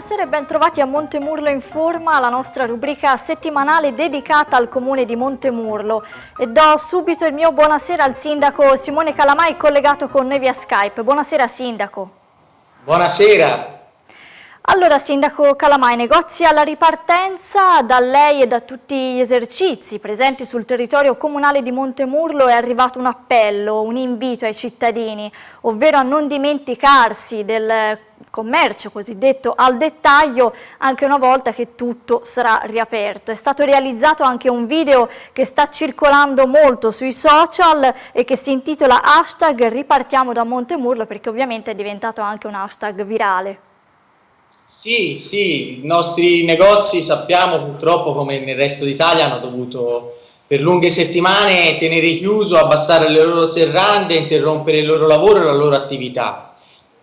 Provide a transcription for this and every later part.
Buonasera e ben trovati a Montemurlo in Forma, la nostra rubrica settimanale dedicata al comune di Montemurlo. E do subito il mio buonasera al sindaco Simone Calamai, collegato con noi via Skype. Buonasera sindaco. Buonasera. Allora sindaco Calamai, negozi alla ripartenza, da lei e da tutti gli esercizi presenti sul territorio comunale di Montemurlo è arrivato un appello, un invito ai cittadini, ovvero a non dimenticarsi del commercio cosiddetto al dettaglio anche una volta che tutto sarà riaperto. È stato realizzato anche un video che sta circolando molto sui social e che si intitola #ripartiamo da Montemurlo, perché ovviamente è diventato anche un hashtag virale. Sì, i nostri negozi sappiamo purtroppo come nel resto d'Italia hanno dovuto per lunghe settimane tenere chiuso, abbassare le loro serrande, interrompere il loro lavoro e la loro attività.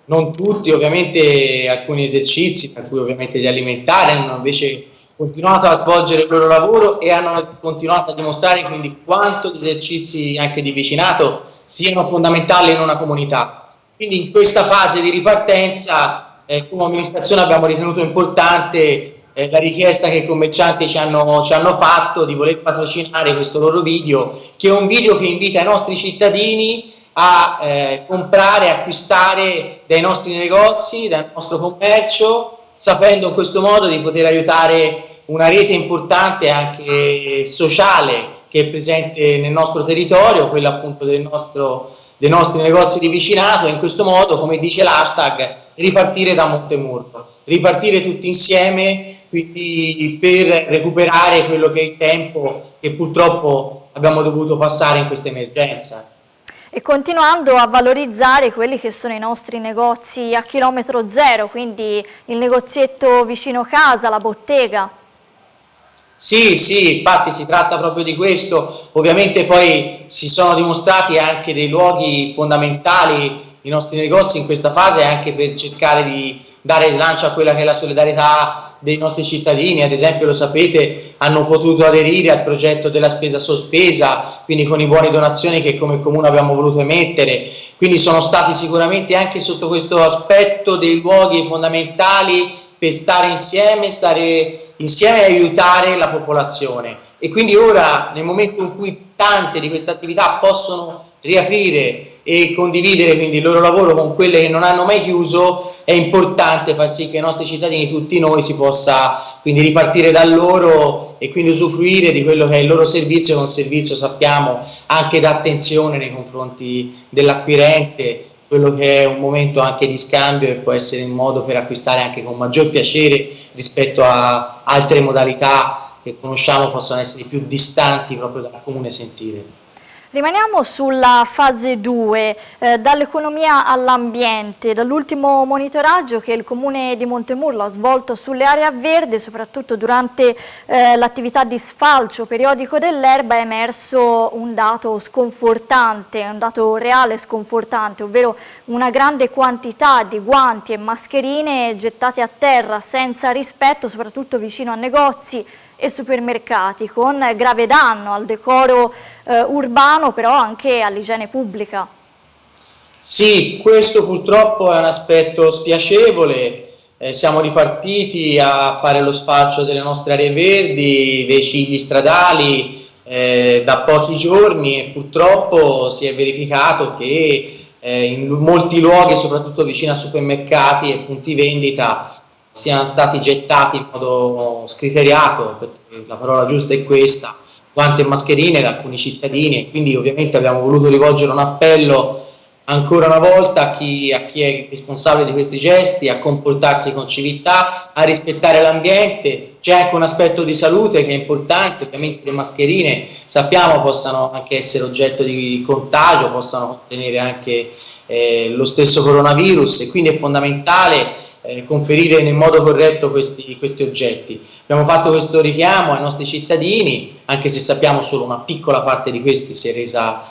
Non tutti, ovviamente alcuni esercizi, tra cui ovviamente gli alimentari, hanno invece continuato a svolgere il loro lavoro e hanno continuato a dimostrare quindi quanto gli esercizi anche di vicinato siano fondamentali in una comunità. Quindi in questa fase di ripartenza come amministrazione abbiamo ritenuto importante la richiesta che i commercianti ci hanno fatto di voler patrocinare questo loro video, che è un video che invita i nostri cittadini a comprare, acquistare dai nostri negozi, dal nostro commercio, sapendo in questo modo di poter aiutare una rete importante anche sociale che è presente nel nostro territorio, quella appunto dei nostri negozi di vicinato, e in questo modo, come dice l'hashtag, ripartire da Montemurlo, ripartire tutti insieme, quindi per recuperare quello che è il tempo che purtroppo abbiamo dovuto passare in questa emergenza. E continuando a valorizzare quelli che sono i nostri negozi a chilometro zero, quindi il negozietto vicino casa, la bottega. Sì, infatti si tratta proprio di questo. Ovviamente poi si sono dimostrati anche dei luoghi fondamentali i nostri negozi in questa fase, anche per cercare di dare slancio a quella che è la solidarietà dei nostri cittadini. Ad esempio, lo sapete, hanno potuto aderire al progetto della spesa sospesa, quindi con i buoni donazioni che come comune abbiamo voluto emettere. Quindi sono stati sicuramente anche sotto questo aspetto dei luoghi fondamentali per stare insieme e aiutare la popolazione. E quindi ora, nel momento in cui tante di queste attività possono riaprire e condividere quindi il loro lavoro con quelle che non hanno mai chiuso, è importante far sì che i nostri cittadini, tutti noi, si possa quindi ripartire da loro e quindi usufruire di quello che è il loro servizio, che è un servizio, sappiamo, anche d'attenzione nei confronti dell'acquirente, quello che è un momento anche di scambio e può essere un modo per acquistare anche con maggior piacere rispetto a altre modalità che conosciamo possono essere più distanti proprio dal comune sentire. Rimaniamo sulla fase 2, dall'economia all'ambiente. Dall'ultimo monitoraggio che il Comune di Montemurlo ha svolto sulle aree a verde, soprattutto durante l'attività di sfalcio periodico dell'erba, è emerso un dato sconfortante, un dato reale sconfortante, ovvero una grande quantità di guanti e mascherine gettate a terra senza rispetto, soprattutto vicino a negozi e supermercati, con grave danno al decoro urbano, però anche all'igiene pubblica. Sì, questo purtroppo è un aspetto spiacevole. Siamo ripartiti a fare lo sfalcio delle nostre aree verdi, dei cigli stradali da pochi giorni, e purtroppo si è verificato che in molti luoghi, soprattutto vicino a supermercati e punti vendita, siano stati gettati in modo scriteriato, perché la parola giusta è questa, guanti e mascherine da alcuni cittadini, e quindi ovviamente abbiamo voluto rivolgere un appello ancora una volta a chi è responsabile di questi gesti, a comportarsi con civiltà, a rispettare l'ambiente. C'è anche un aspetto di salute che è importante, ovviamente le mascherine sappiamo possano anche essere oggetto di contagio, possano contenere anche lo stesso coronavirus, e quindi è fondamentale conferire nel modo corretto questi oggetti. Abbiamo fatto questo richiamo ai nostri cittadini, anche se sappiamo solo una piccola parte di questi si è resa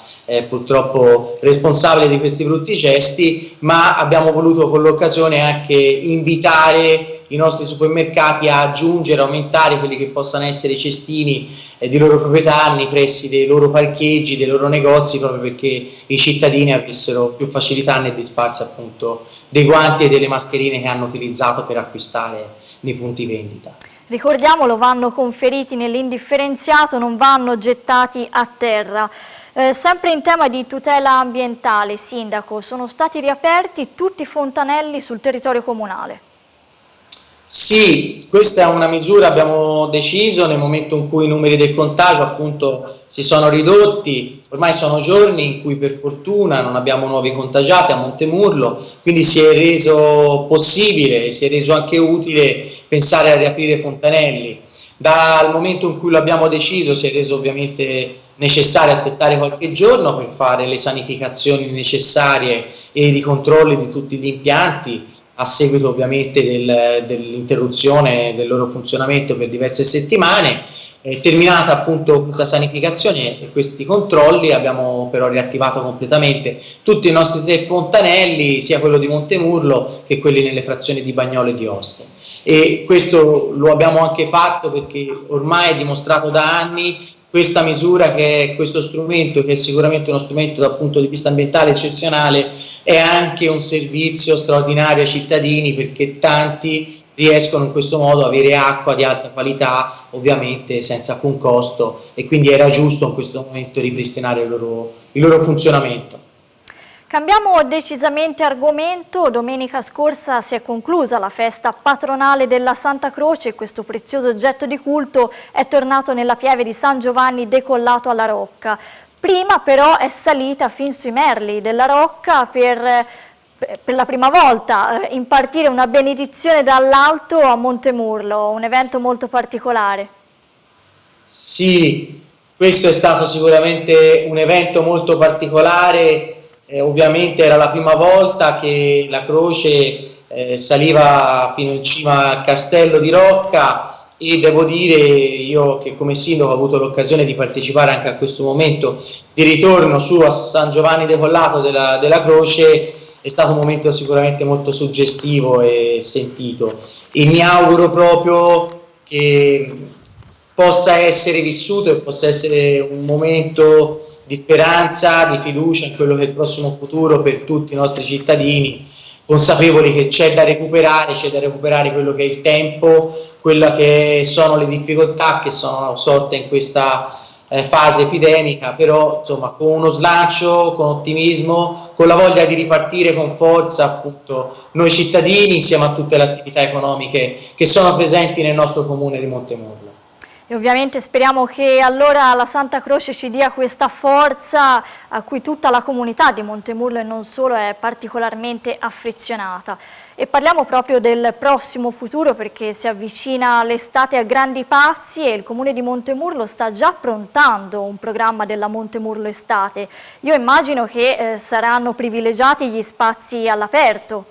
purtroppo responsabile di questi brutti gesti, ma abbiamo voluto con l'occasione anche invitare i nostri supermercati a aggiungere, aumentare quelli che possano essere i cestini di loro proprietà nei pressi dei loro parcheggi, dei loro negozi, proprio perché i cittadini avessero più facilità nel disfarsi appunto dei guanti e delle mascherine che hanno utilizzato per acquistare nei punti vendita. Ricordiamolo, vanno conferiti nell'indifferenziato, non vanno gettati a terra. Sempre in tema di tutela ambientale, Sindaco, sono stati riaperti tutti i fontanelli sul territorio comunale. Sì, questa è una misura, abbiamo deciso nel momento in cui i numeri del contagio appunto si sono ridotti, ormai sono giorni in cui per fortuna non abbiamo nuovi contagiati a Montemurlo, quindi si è reso possibile e si è reso anche utile pensare a riaprire fontanelli. Dal momento in cui l'abbiamo deciso si è reso ovviamente necessario aspettare qualche giorno per fare le sanificazioni necessarie e i controlli di tutti gli impianti, a seguito ovviamente dell'interruzione del loro funzionamento per diverse settimane. Terminata appunto questa sanificazione e questi controlli, abbiamo però riattivato completamente tutti i nostri 3 fontanelli, sia quello di Montemurlo che quelli nelle frazioni di Bagnolo e di Oste. E questo lo abbiamo anche fatto perché ormai è dimostrato da anni questa misura, che è questo strumento, che è sicuramente uno strumento dal punto di vista ambientale eccezionale, è anche un servizio straordinario ai cittadini, perché tanti riescono in questo modo ad avere acqua di alta qualità, ovviamente senza alcun costo, e quindi era giusto in questo momento ripristinare il loro funzionamento. Cambiamo decisamente argomento. Domenica scorsa si è conclusa la festa patronale della Santa Croce e questo prezioso oggetto di culto è tornato nella pieve di San Giovanni decollato alla Rocca. Prima però è salita fin sui merli della Rocca per la prima volta impartire una benedizione dall'alto a Montemurlo, un evento molto particolare. Sì, questo è stato sicuramente un evento molto particolare. Ovviamente era la prima volta che la croce saliva fino in cima al castello di Rocca, e devo dire, io che come sindaco ho avuto l'occasione di partecipare anche a questo momento di ritorno su a San Giovanni decollato della croce, è stato un momento sicuramente molto suggestivo e sentito, e mi auguro proprio che possa essere vissuto e possa essere un momento di speranza, di fiducia in quello che è il prossimo futuro per tutti i nostri cittadini, consapevoli che c'è da recuperare quello che è il tempo, quelle che sono le difficoltà che sono sorte in questa fase epidemica, però insomma con uno slancio, con ottimismo, con la voglia di ripartire con forza appunto noi cittadini insieme a tutte le attività economiche che sono presenti nel nostro comune di Montemurlo. E ovviamente speriamo che allora la Santa Croce ci dia questa forza a cui tutta la comunità di Montemurlo e non solo è particolarmente affezionata. E parliamo proprio del prossimo futuro, perché si avvicina l'estate a grandi passi e il Comune di Montemurlo sta già approntando un programma della Montemurlo Estate. Io immagino che saranno privilegiati gli spazi all'aperto.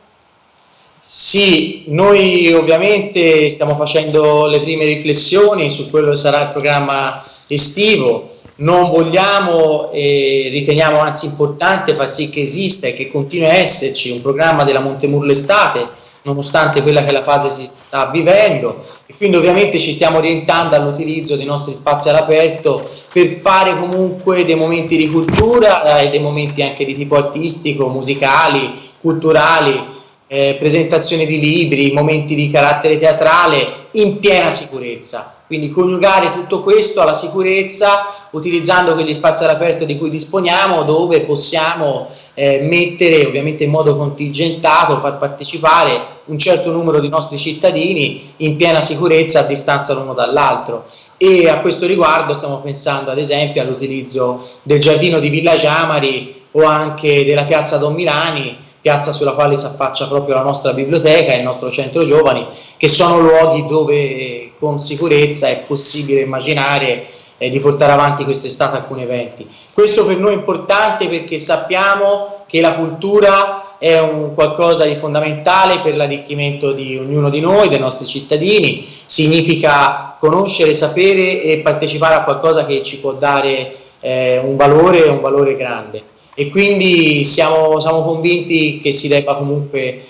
Sì, noi ovviamente stiamo facendo le prime riflessioni su quello che sarà il programma estivo. Non vogliamo e riteniamo anzi importante far sì che esista e che continui a esserci un programma della Montemurlo Estate, nonostante quella che è la fase si sta vivendo, e quindi ovviamente ci stiamo orientando all'utilizzo dei nostri spazi all'aperto per fare comunque dei momenti di cultura e dei momenti anche di tipo artistico, musicali, culturali, presentazioni di libri, momenti di carattere teatrale in piena sicurezza. Quindi coniugare tutto questo alla sicurezza utilizzando quegli spazi all'aperto di cui disponiamo, dove possiamo mettere ovviamente in modo contingentato, far partecipare un certo numero di nostri cittadini in piena sicurezza a distanza l'uno dall'altro. E a questo riguardo stiamo pensando ad esempio all'utilizzo del giardino di Villa Giamari o anche della piazza Don Milani, piazza sulla quale si affaccia proprio la nostra biblioteca e il nostro centro giovani, che sono luoghi dove con sicurezza è possibile immaginare di portare avanti quest'estate alcuni eventi. Questo per noi è importante perché sappiamo che la cultura è un qualcosa di fondamentale per l'arricchimento di ognuno di noi, dei nostri cittadini, significa conoscere, sapere e partecipare a qualcosa che ci può dare un valore grande. e quindi siamo convinti che si debba comunque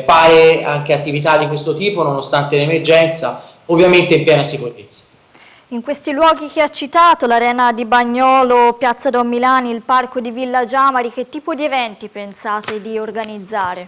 fare anche attività di questo tipo nonostante l'emergenza, ovviamente in piena sicurezza. In questi luoghi che ha citato, l'Arena di Bagnolo, Piazza Don Milani, il Parco di Villa Giamari, che tipo di eventi pensate di organizzare?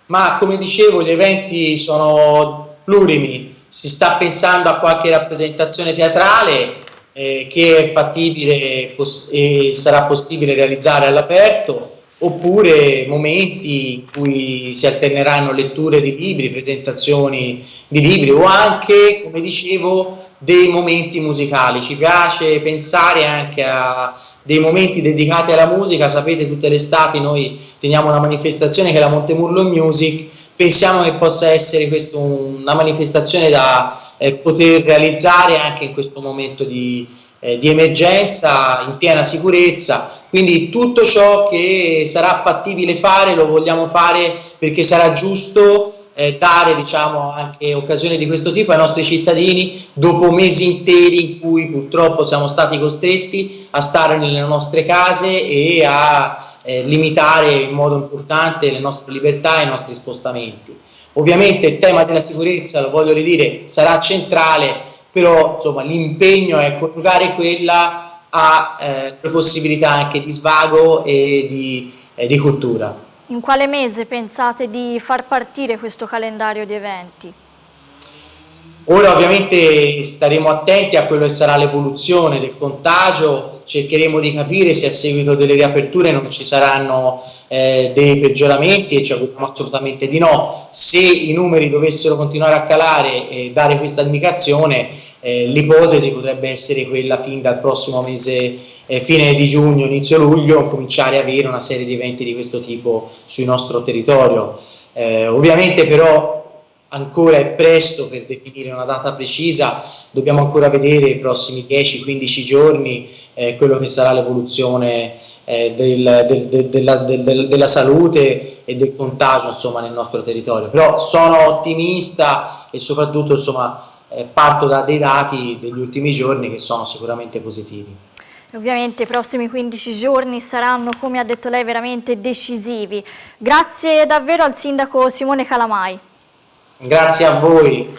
Ma come dicevo, gli eventi sono plurimi, si sta pensando a qualche rappresentazione teatrale che è fattibile e sarà possibile realizzare all'aperto, oppure momenti in cui si alterneranno letture di libri, presentazioni di libri o anche, come dicevo, dei momenti musicali. Ci piace pensare anche a dei momenti dedicati alla musica. Sapete, tutte le estati noi teniamo una manifestazione che è la Montemurlo Music. Pensiamo che possa essere questa una manifestazione da poter realizzare anche in questo momento di emergenza, in piena sicurezza. Quindi tutto ciò che sarà fattibile fare lo vogliamo fare, perché sarà giusto dare, diciamo, anche occasioni di questo tipo ai nostri cittadini dopo mesi interi in cui purtroppo siamo stati costretti a stare nelle nostre case e a limitare in modo importante le nostre libertà e i nostri spostamenti. Ovviamente il tema della sicurezza, lo voglio ridire, sarà centrale, però insomma l'impegno è coniugare quella a le possibilità anche di svago e di cultura. In quale mese pensate di far partire questo calendario di eventi? Ora ovviamente staremo attenti a quello che sarà l'evoluzione del contagio, cercheremo di capire se a seguito delle riaperture non ci saranno dei peggioramenti, e ci auguriamo assolutamente di no. Se i numeri dovessero continuare a calare e dare questa indicazione, l'ipotesi potrebbe essere quella fin dal prossimo mese, fine di giugno, inizio luglio, cominciare a avere una serie di eventi di questo tipo sul nostro territorio. Ovviamente però ancora è presto per definire una data precisa, dobbiamo ancora vedere i prossimi 10-15 giorni quello che sarà l'evoluzione della salute e del contagio, insomma, nel nostro territorio. Però sono ottimista e soprattutto, insomma, parto da dei dati degli ultimi giorni che sono sicuramente positivi. Ovviamente i prossimi 15 giorni saranno, come ha detto lei, veramente decisivi. Grazie davvero al sindaco Simone Calamai. Grazie a voi.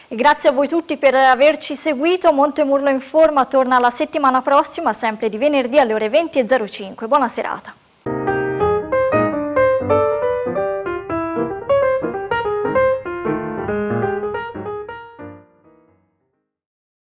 E grazie a voi tutti per averci seguito. Montemurlo Informa torna la settimana prossima, sempre di venerdì alle ore 20:05. Buona serata.